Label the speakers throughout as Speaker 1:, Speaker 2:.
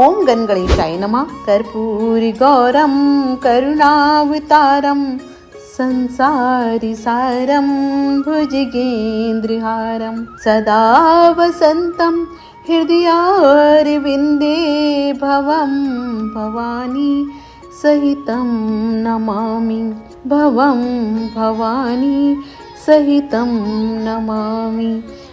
Speaker 1: ओम गण गणेशाय नमः। कर्पूरी गौरम करुणावतारम संसारी सारम भुजगेन्द्रहारम सदा वसंतम हृदयारविंदे भवं भवानी सहितं नमामि भवं भवानी सहितं नमामि।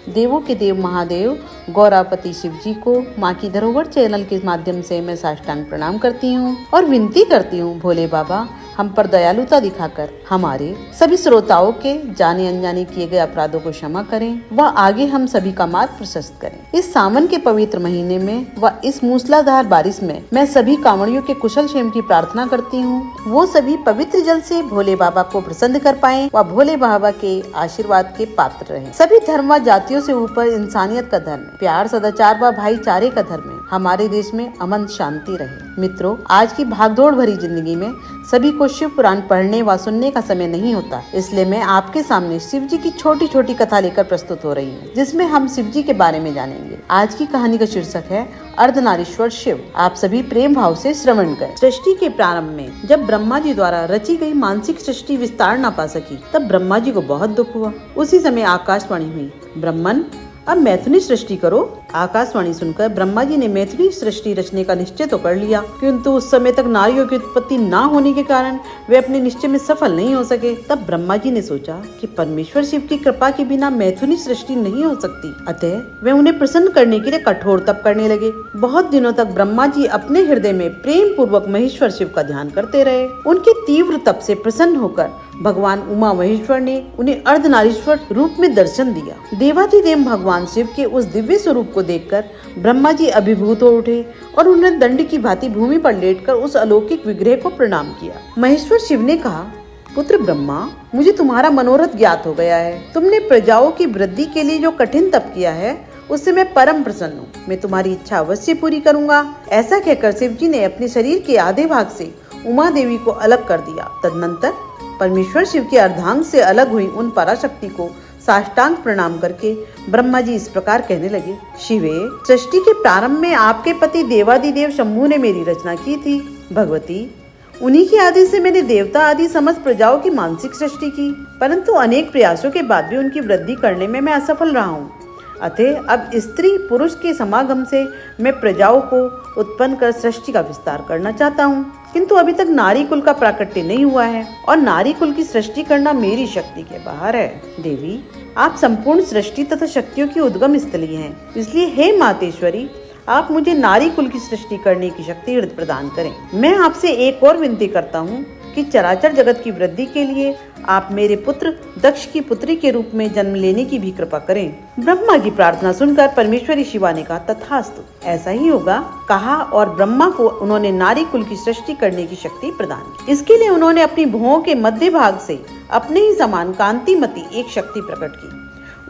Speaker 1: देवों के देव महादेव गौरापति शिव जी को माँ की धरोहर चैनल के माध्यम से मैं साष्टांग प्रणाम करती हूँ और विनती करती हूँ, भोले बाबा हम पर दयालुता दिखाकर हमारे सभी श्रोताओं के जाने अनजाने किए गए अपराधों को क्षमा करें व आगे हम सभी का मार्ग प्रशस्त करें। इस सावन के पवित्र महीने में व इस मूसलाधार बारिश में मैं सभी कांवड़ियों के कुशल क्षेम की प्रार्थना करती हूँ। वो सभी पवित्र जल से भोले बाबा को प्रसन्न कर पाएं व भोले बाबा के आशीर्वाद के पात्र रहें। सभी धर्म व जातियों से ऊपर इंसानियत का धर्म, प्यार सदाचार व भाईचारे का धर्म है। हमारे देश में अमन शांति रहे। मित्रों, आज की भागदौड़ भरी जिंदगी में सभी को शिव पुराण पढ़ने व सुनने का समय नहीं होता, इसलिए मैं आपके सामने शिव जी की छोटी छोटी कथा लेकर प्रस्तुत हो रही हूँ, जिसमें हम शिव जी के बारे में जानेंगे। आज की कहानी का शीर्षक है अर्धनारीश्वर शिव। आप सभी प्रेम भाव से श्रवण करें। सृष्टि के प्रारंभ में जब ब्रह्मा जी द्वारा रची गई मानसिक सृष्टि विस्तार न पा सकी, तब ब्रह्मा जी को बहुत दुख हुआ। उसी समय आकाशवाणी हुई, ब्रह्मन अब मैथुनी सृष्टि करो। आकाशवाणी सुनकर ब्रह्मा जी ने मैथुनी सृष्टि रचने का निश्चय तो कर लिया, किंतु उस समय तक नारियों की उत्पत्ति न होने के कारण वे अपने निश्चय में सफल नहीं हो सके। तब ब्रह्मा जी ने सोचा कि परमेश्वर शिव की कृपा के बिना मैथुनी सृष्टि नहीं हो सकती, अतः वे उन्हें प्रसन्न करने के लिए कठोर तप करने लगे। बहुत दिनों तक ब्रह्मा जी अपने हृदय में प्रेम पूर्वक महेश्वर शिव का ध्यान करते रहे। उनके तीव्र तप से प्रसन्न होकर भगवान उमा महेश्वर ने उन्हें अर्धनारीश्वर रूप में दर्शन दिया। देवाधिदेव भगवान शिव के उस दिव्य स्वरूप को देखकर ब्रह्मा जी अभिभूत हो उठे और उन्हें दंड की भांति भूमि पर लेटकर उस अलौकिक विग्रह को प्रणाम किया। महेश्वर शिव ने कहा, पुत्र ब्रह्मा, मुझे तुम्हारा मनोरथ ज्ञात हो गया है। तुमने प्रजाओं की वृद्धि के लिए जो कठिन तप किया है, उससे मैं परम प्रसन्न हूँ। मैं तुम्हारी इच्छा अवश्य पूरी करूँगा। ऐसा कहकर शिव जी ने अपने शरीर के आधे भाग से उमा देवी को अलग कर दिया। तदनंतर परमेश्वर शिव के अर्धांग से अलग हुई उन पराशक्ति को साष्टांग प्रणाम करके ब्रह्मा जी इस प्रकार कहने लगे, शिवे, सृष्टि के प्रारंभ में आपके पति देवादिदेव शंभु ने मेरी रचना की थी। भगवती, उन्हीं के आदेश से मैंने देवता आदि समस्त प्रजाओं की मानसिक सृष्टि की, परंतु अनेक प्रयासों के बाद भी उनकी वृद्धि करने में मैं असफल रहा हूँ। अतः अब स्त्री पुरुष के समागम से मैं प्रजाओं को उत्पन्न कर सृष्टि का विस्तार करना चाहता हूँ, किंतु अभी तक नारी कुल का प्राकट्य नहीं हुआ है और नारी कुल की सृष्टि करना मेरी शक्ति के बाहर है। देवी, आप संपूर्ण सृष्टि तथा शक्तियों की उद्गम स्थली हैं, इसलिए हे मातेश्वरी, आप मुझे नारी कुल की सृष्टि करने की शक्ति प्रदान करें। मैं आपसे एक और विनती करता हूँ कि चराचर जगत की वृद्धि के लिए आप मेरे पुत्र दक्ष की पुत्री के रूप में जन्म लेने की भी कृपा करें। ब्रह्मा की प्रार्थना सुनकर परमेश्वरी शिवा ने कहा, तथास्तु, ऐसा ही होगा, कहा और ब्रह्मा को उन्होंने नारी कुल की सृष्टि करने की शक्ति प्रदान की। इसके लिए उन्होंने अपनी भुवों के मध्य भाग से अपने ही समान कांतिमती एक शक्ति प्रकट की।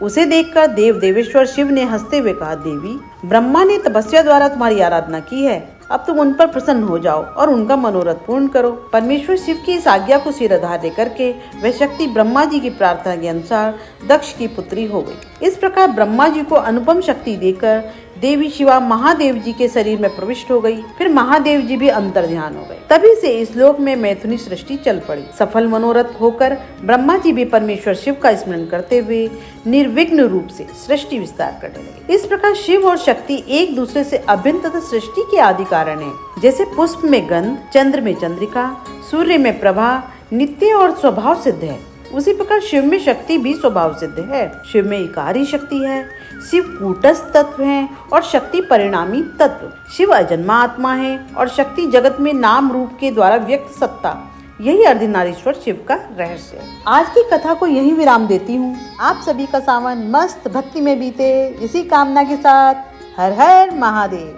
Speaker 1: उसे देखकर देव देवेश्वर शिव ने हंसते हुए कहा, देवी, ब्रह्मा ने तपस्या द्वारा तुम्हारी आराधना की है, अब तुम उन पर प्रसन्न हो जाओ और उनका मनोरथ पूर्ण करो। परमेश्वर शिव की इस आज्ञा को सिरधार्य करके वह शक्ति ब्रह्मा जी की प्रार्थना के अनुसार दक्ष की पुत्री हो गई। इस प्रकार ब्रह्मा जी को अनुपम शक्ति देकर देवी शिवा महादेव जी के शरीर में प्रविष्ट हो गई। फिर महादेव जी भी अंतर ध्यान हो गए। तभी से इस लोक में मैथुनी सृष्टि चल पड़ी। सफल मनोरथ होकर ब्रह्मा जी भी परमेश्वर शिव का स्मरण करते हुए निर्विघ्न रूप से सृष्टि विस्तार करने लगे। इस प्रकार शिव और शक्ति एक दूसरे से अभिन्न तथा सृष्टि के आदि कारण है। जैसे पुष्प में गंध, चंद्र में चंद्रिका, सूर्य में प्रभा नित्य और स्वभाव सिद्ध है, उसी प्रकार शिव में शक्ति भी स्वभाव सिद्ध है। शिव में इकारी शक्ति है, शिव कूटस्थ तत्व है और शक्ति परिणामी तत्व। शिव अजन्मा आत्मा है और शक्ति जगत में नाम रूप के द्वारा व्यक्त सत्ता। यही अर्धनारीश्वर शिव का रहस्य है। आज की कथा को यही विराम देती हूँ। आप सभी का सावन मस्त भक्ति में बीते, इसी कामना के साथ। हर हर महादेव।